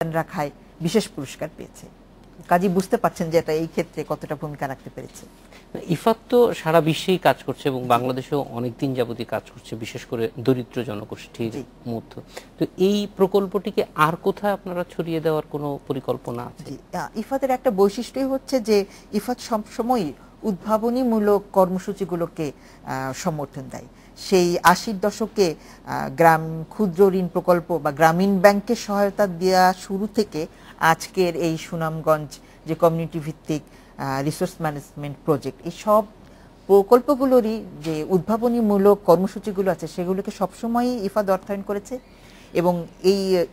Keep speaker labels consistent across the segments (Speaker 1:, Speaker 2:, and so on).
Speaker 1: রাখায় বিশেষ পুরস্কার পেয়েছে। কাজী বুঝতে পারছেন যে এটা এই ক্ষেত্রে কতটা ভূমিকা রাখতে পেরেছে।
Speaker 2: ইফাত তো সারা বিশ্বেই কাজ করছে এবং বাংলাদেশেও অনেকদিন যাবতই কাজ করছে, বিশেষ করে দরিদ্র জনগোষ্ঠীর মধ্যে। তো এই প্রকল্পটিকে আর কোথায় আপনারা ছড়িয়ে দেওয়ার কোনো পরিকল্পনা আছে?
Speaker 1: ইফাতের একটা বৈশিষ্ট্যই হচ্ছে যে ইফাত সবসময় উদ্ভাবনীমূলক কর্মসূচিগুলোকে সমর্থন দেয়। সেই ৮০-র দশকে গ্রাম ক্ষুদ্র ঋণ প্রকল্প বা গ্রামীণ ব্যাংকের সহায়তা দেওয়া শুরু থেকে আজকের এই সুনামগঞ্জ যে কমিউনিটি ভিত্তিক রিসোর্স ম্যানেজমেন্ট প্রজেক্ট, এই সব প্রকল্পগুলোরই যে উদ্ভাবনীমূলক কর্মসূচিগুলো আছে সেগুলোকে সবসময়ই ইফাত অর্থায়ন করেছে। এবং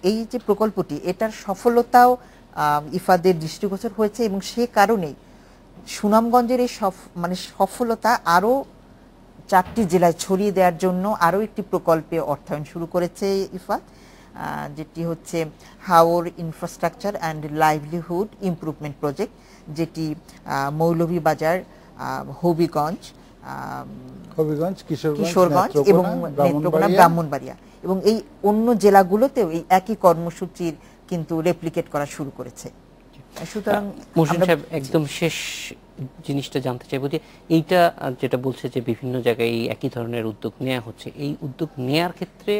Speaker 1: এই যে প্রকল্পটি, এটার সফলতাও ইফাদের দৃষ্টিগোচর হয়েছে এবং সে কারণেই সুনামগঞ্জের এই সফলতা আরও ৪টি জেলায় ছড়িয়ে দেওয়ার জন্য আরও একটি প্রকল্পে অর্থায়ন শুরু করেছে ইফাত, যেটি হচ্ছে হাওর infrastructure and livelihood improvement project, যেটি মৌলভীবাজার, হবিগঞ্জ, কিশোরগঞ্জ এবং নেত্রকোনা, ব্রাহ্মণবাড়িয়া এবং এই অন্য জেলাগুলোতেও এই একই কর্মসূচির কিন্তু রেপ্লিকেট করা শুরু করেছে।
Speaker 2: সুতরাং মহসিন সাহেব, একদম শেষ জিনিসটা জানতে চাইবো যে এইটা যেটা বলছে যে বিভিন্ন জায়গায় এই একই ধরনের উদ্যোগ নেওয়া হচ্ছে, এই উদ্যোগ নেয়ার ক্ষেত্রে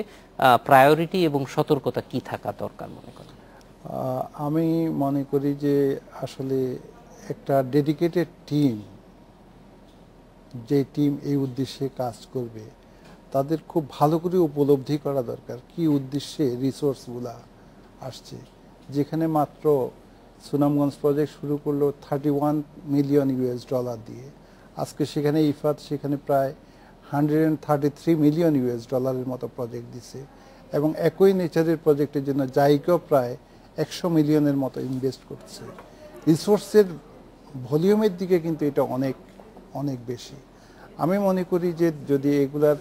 Speaker 2: প্রায়োরিটি এবং সতর্কতা কি থাকা দরকার মনে করেন?
Speaker 3: আমি মনে করি যে আসলে একটা ডেডিকেটেড টিম, যে টিম এই উদ্দেশ্যে কাজ করবে তাদের খুব ভালো করে উপলব্ধি করা দরকার কি উদ্দেশ্যে রিসোর্সগুলা আসছে। যেখানে মাত্র সুনামগঞ্জ প্রজেক্ট শুরু করলো $31 মিলিয়ন দিয়ে, আজকে সেখানে ইফাত সেখানে প্রায় $133 মিলিয়ন মতো প্রজেক্ট দিছে এবং একই নেচারের প্রজেক্টের জন্য জাইকাও প্রায় 100 মিলিয়নের মতো ইনভেস্ট করছে। রিসোর্সের ভলিউমের দিকে কিন্তু এটা অনেক অনেক বেশি। আমি মনে করি যে যদি এগুলার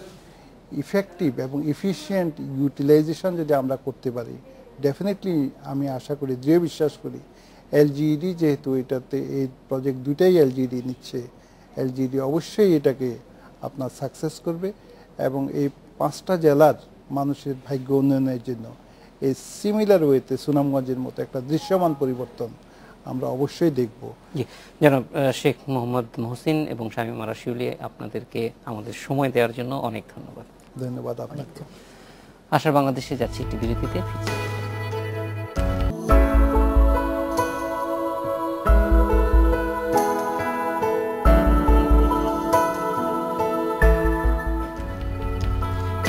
Speaker 3: ইফেক্টিভ এবং ইফিশিয়েন্ট ইউটিলাইজেশন যদি আমরা করতে পারি, ডেফিনেটলি আমি আশা করি, দৃঢ় বিশ্বাস করি, এলজিইডি যেহেতু এটাতে এই প্রজেক্ট দুটাই এলজিইডি নিচ্ছে, এলজিইডি অবশ্যই এটাকে আপনার সাকসেস করবে এবং এই 5টা জেলার মানুষের ভাগ্য উন্নয়নের জন্য এই সিমিলার ওয়েতে সুনামগঞ্জের মতো একটা দৃশ্যমান পরিবর্তন আমরা অবশ্যই দেখব।
Speaker 2: জি, জনাব শেখ মোহাম্মদ মহসিন এবং শামীমা রাশিউলি, আপনাদেরকে আমাদের সময় দেওয়ার জন্য অনেক ধন্যবাদ।
Speaker 3: ধন্যবাদ আপনাকে।
Speaker 2: আশার বাংলাদেশে যাচ্ছি একটি বিরতিতে।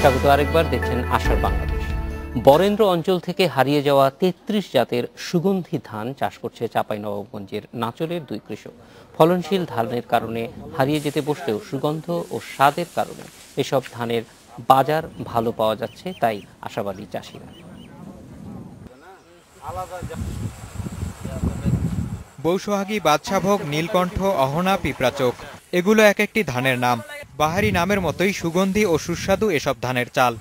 Speaker 2: স্বাগত আরেকবার, দেখছেন আশার বাংলাদেশ। বরেন্দ্র অঞ্চল থেকে হারিয়ে যাওয়া 33 জাতের সুগন্ধি ধান চাষ করছে চাঁপাইনবাবগঞ্জের নাচলের 2 কৃষক। ফলনশীল ধানের কারণে হারিয়ে যেতে বসলেও সুগন্ধ ও স্বাদের কারণে এসব ধানের বাজার ভালো পাওয়া যাচ্ছে, তাই আশাবাদী চাষিরা।
Speaker 4: বৌসোহাগী, বাদশাভোগ, নীলকণ্ঠ, অহনা, পিঁপড়াচোখ, এগুলো এক একটি ধানের নাম। বাহারি নামের মতোই সুগন্ধি ও সুস্বাদু এসব ধানের চাল।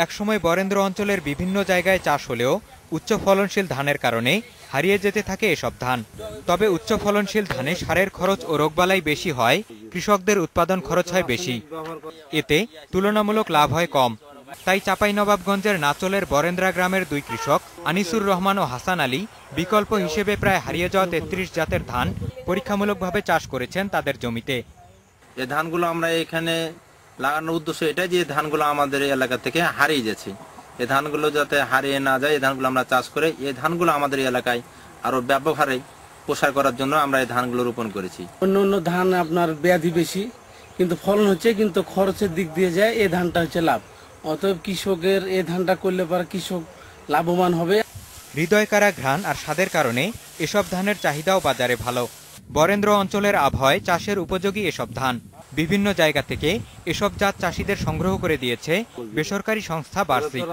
Speaker 4: একসময় বরেন্দ্র অঞ্চলের বিভিন্ন জায়গায় চাষ হলেও উচ্চ ফলনশীল ধানের কারণে হারিয়ে যেতে থাকে এসব ধান। তবে উচ্চ ফলনশীল ধানে সারের খরচ ও রোগবালাই বেশি হয়, কৃষকদের উৎপাদন খরচ হয় বেশি, এতে তুলনামূলক লাভ হয় কম। তাই চাঁপাইনবাবগঞ্জের নাচলের বরেন্দ্রা গ্রামের 2 কৃষক আনিসুর রহমান ও হাসান আলী বিকল্প হিসেবে প্রায় হারিয়ে যাওয়া 33 জাতের ধান পরীক্ষামূলকভাবে চাষ করেছেন তাদের জমিতে।
Speaker 5: এই ধানগুলো আমরা এখানে লাগানোর উদ্দেশ্য এটা যে ধানগুলো আমাদের এলাকা থেকে হারিয়ে যাচ্ছে, এই ধানগুলো যাতে হারিয়ে না যায়, এই ধানগুলো আমরা চাষ করে এই ধানগুলো আমাদের এলাকায় আরো ব্যাপক হারে প্রসার করার জন্য আমরা এই ধানগুলো রোপণ করেছি।
Speaker 6: অন্য অন্য ধান আপনার ব্যাধি বেশি, কিন্তু ফলন হচ্ছে, কিন্তু খরচের দিক দিয়ে যায় এই ধানটা হচ্ছে লাভ। অতএব কৃষকের এই ধানটা করলে পরে কৃষক লাভবান হবে।
Speaker 4: হৃদয়কারা ঘ্রাণ আর স্বাদের কারণে এসব ধানের চাহিদাও বাজারে ভালো। বরেন্দ্র অঞ্চলের আবহাওয়ায় চাষের উপযোগী এসব ধান বিভিন্ন জায়গা থেকে এসব জাত চাষিদের সংগ্রহ করে দিয়েছে বেসরকারি সংস্থা বার্সিক।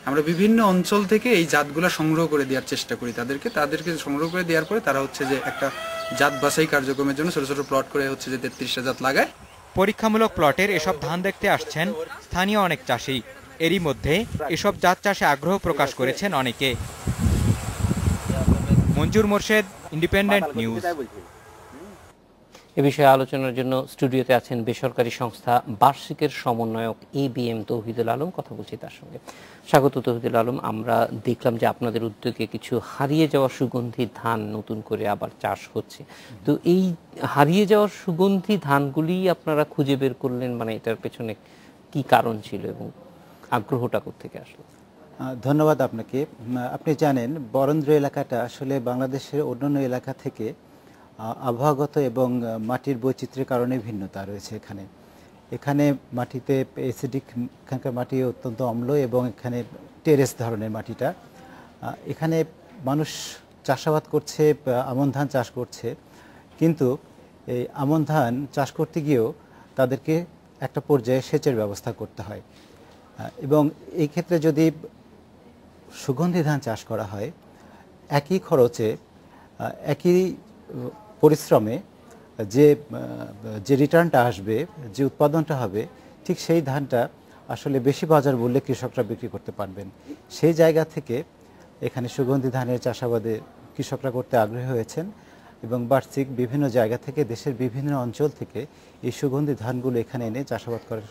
Speaker 7: আমরা বিভিন্ন অঞ্চল থেকে এই জাতগুলো সংগ্রহ করে দেওয়ার চেষ্টা করি তাদেরকে সংগ্রহ করে দেওয়ার পরে তারা হচ্ছে যে একটা জাত বাছাই কার্যক্রমের জন্য ছোট ছোট প্লট করে হচ্ছে যে 33টা জাত লাগায়।
Speaker 4: পরীক্ষামূলক প্লটের এসব ধান দেখতে আসছেন স্থানীয় অনেক চাষি। এরই মধ্যে এসব জাত চাষে আগ্রহ প্রকাশ করেছেন অনেকে। মঞ্জুর মোর্শেদ, ইন্ডিপেন্ডেন্ট নিউজ।
Speaker 2: এ বিষয়ে আলোচনার জন্য স্টুডিওতে আছেন বেসরকারি সংস্থা বার্ষিকের সমন্বয়ক ABM তৌহিদুল আলম। কথা বলছি তার সঙ্গে। স্বাগত তৌহিদুল আলম। আমরা দেখলাম যে আপনাদের উদ্যোগে কিছু হারিয়ে যাওয়া সুগন্ধি ধান নতুন করে আবার চাষ হচ্ছে। তো এই হারিয়ে যাওয়া সুগন্ধি ধানগুলি আপনারা খুঁজে বের করলেন, মানে এটার পেছনে কি কারণ ছিল এবং আগ্রহটা কোত্থেকে আসলো?
Speaker 8: ধন্যবাদ আপনাকে। আপনি জানেন বরেন্দ্র এলাকাটা আসলে বাংলাদেশের অন্যান্য এলাকা থেকে আবহাওয়াগত এবং মাটির বৈচিত্র্যের কারণে ভিন্নতা রয়েছে। এখানে মাটিতে অ্যাসিডিক, এখানকার মাটি অত্যন্ত অম্ল এবং এখানে টেরেস ধরনের মাটিটা। এখানে মানুষ চাষাবাদ করছে, আমন ধান চাষ করছে, কিন্তু এই আমন ধান চাষ করতে গিয়েও তাদেরকে একটা পর্যায়ে সেচের ব্যবস্থা করতে হয় এবং এই ক্ষেত্রে যদি সুগন্ধি ধান চাষ করা হয় একই খরচে একই পরিশ্রমে যে রিটার্নটা আসবে, যে উৎপাদনটা হবে, ঠিক সেই ধানটা আসলে বেশি বাজার মূল্যে কৃষকরা বিক্রি করতে পারবেন। সেই জায়গা থেকে এখানে সুগন্ধি ধানের চাষাবাদে কৃষকরা করতে আগ্রহী হয়েছেন এবং বার্ষিক বিভিন্ন জায়গা থেকে, দেশের বিভিন্ন অঞ্চল থেকে এই সুগন্ধি ধানগুলো এখানে এনে চাষাবাদ করার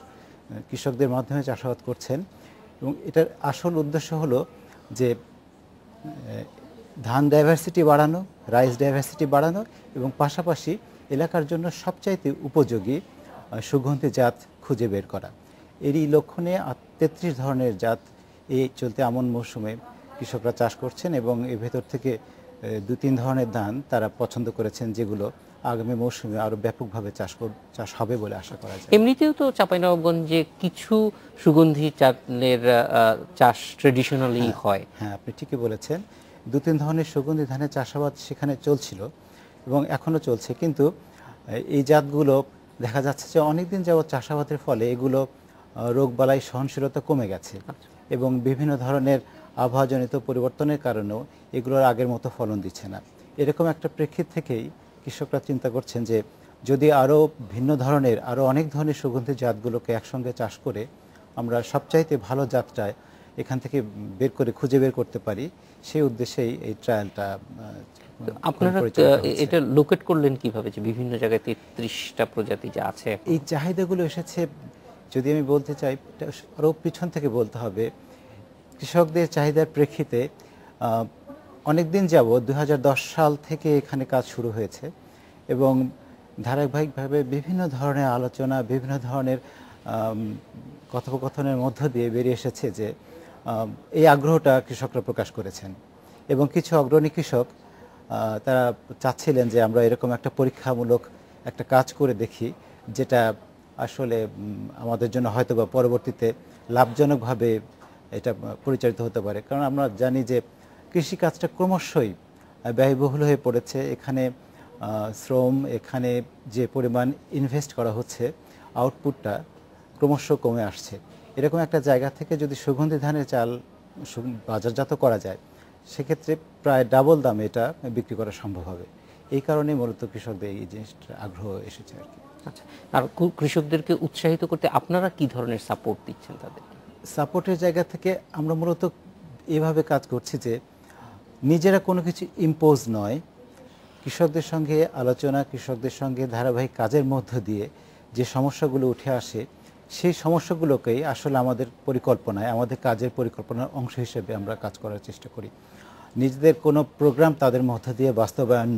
Speaker 8: কৃষকদের মাধ্যমে চাষাবাদ করছেন। এবং এটার আসল উদ্দেশ্য হলো যে ধান ডাইভার্সিটি বাড়ানো, রাইস ডাইভার্সিটি বাড়ানো এবং পাশাপাশি এলাকার জন্য সবচাইতে উপযোগী সুগন্ধি জাত খুঁজে বের করা। এরই লক্ষ্যে 33 ধরনের জাত এই চলতে আমন মৌসুমে কৃষকরা চাষ করছেন এবং এর ভেতর থেকে 2-3 ধরনের ধান তারা পছন্দ করেছেন, যেগুলো আগামী মৌসুমে আরও ব্যাপকভাবে চাষ হবে বলে আশা করা যায়।
Speaker 2: এমনিতেও তো চাঁপাইনবাবগঞ্জে কিছু সুগন্ধি চালের চাষ ট্রেডিশনালি হয়।
Speaker 8: হ্যাঁ, আপনি ঠিকই বলেছেন। 2-3 ধরনের সুগন্ধি ধানের চাষাবাদ সেখানে চলছিল এবং এখনও চলছে, কিন্তু এই জাতগুলো দেখা যাচ্ছে যে অনেকদিন যাবৎ চাষাবাদের ফলে এগুলো রোগবালাই সহনশীলতা কমে গেছে এবং বিভিন্ন ধরনের আবহাওয়াজনিত পরিবর্তনের কারণেও এগুলোর আগের মতো ফলন দিচ্ছে না। এরকম একটা প্রেক্ষিত থেকেই কৃষকরা চিন্তা করছেন যে যদি আরও ভিন্ন ধরনের, আরও অনেক ধরনের সুগন্ধি জাতগুলোকে একসঙ্গে চাষ করে আমরা সবচাইতে ভালো জাতটা এখান থেকে খুঁজে বের করতে পারি, সেই উদ্দেশ্যেই এই ট্রায়ালটা।
Speaker 2: আপনারা এটা লোকেট করলেন কিভাবে যে বিভিন্ন জায়গায় 33টা প্রজাতি যা আছে?
Speaker 8: এই চাহিদাগুলো এসেছে, যদি আমি বলতে চাই আরও পিছন থেকে বলতে হবে। কৃষকদের চাহিদার প্রেক্ষিতে অনেক দিন যাবৎ 2010 সাল থেকে এখানে কাজ শুরু হয়েছে এবং ধারাবাহিকভাবে বিভিন্ন ধরনের আলোচনা, বিভিন্ন ধরনের কথোপকথনের মধ্য দিয়ে বেরিয়ে এসেছে যে এই আগ্রহটা কৃষকরা প্রকাশ করেছেন এবং কিছু অগ্রণী কৃষক তারা চাচ্ছিলেন যে আমরা এরকম একটা পরীক্ষামূলক একটা কাজ করে দেখি, যেটা আসলে আমাদের জন্য হয়তো বা পরবর্তীতে লাভজনকভাবে এটা পরিচালিত হতে পারে। কারণ আমরা জানি যে কৃষিকাজটা ক্রমশই ব্যয়বহুল হয়ে পড়েছে। এখানে শ্রম, এখানে যে পরিমাণ ইনভেস্ট করা হচ্ছে, আউটপুটটা ক্রমশ কমে আসছে। এরকম একটা জায়গা থেকে যদি সুগন্ধি ধানের চাল বাজারজাত করা যায়, সেক্ষেত্রে প্রায় ডাবল দামে এটা বিক্রি করা সম্ভব হবে। এই কারণে মূলত কৃষকদের এই জিনিসটার আগ্রহ এসেছে আর কি।
Speaker 2: আচ্ছা, আর কৃষকদেরকে উৎসাহিত করতে আপনারা কি ধরনের সাপোর্ট দিচ্ছেন তাদের?
Speaker 8: সাপোর্টের জায়গা থেকে আমরা মূলত এভাবে কাজ করছি যে নিজেরা কোনো কিছু ইম্পোজ নয়, কৃষকদের সঙ্গে আলোচনা, কৃষকদের সঙ্গে ধারাবাহিক কাজের মধ্য দিয়ে যে সমস্যাগুলো উঠে আসে, সেই সমস্যাগুলোকেই আসলে আমাদের পরিকল্পনায়, আমাদের কাজের পরিকল্পনার অংশ হিসেবে আমরা কাজ করার চেষ্টা করি। নিজেদের কোনো প্রোগ্রাম তাদের মধ্য দিয়ে বাস্তবায়ন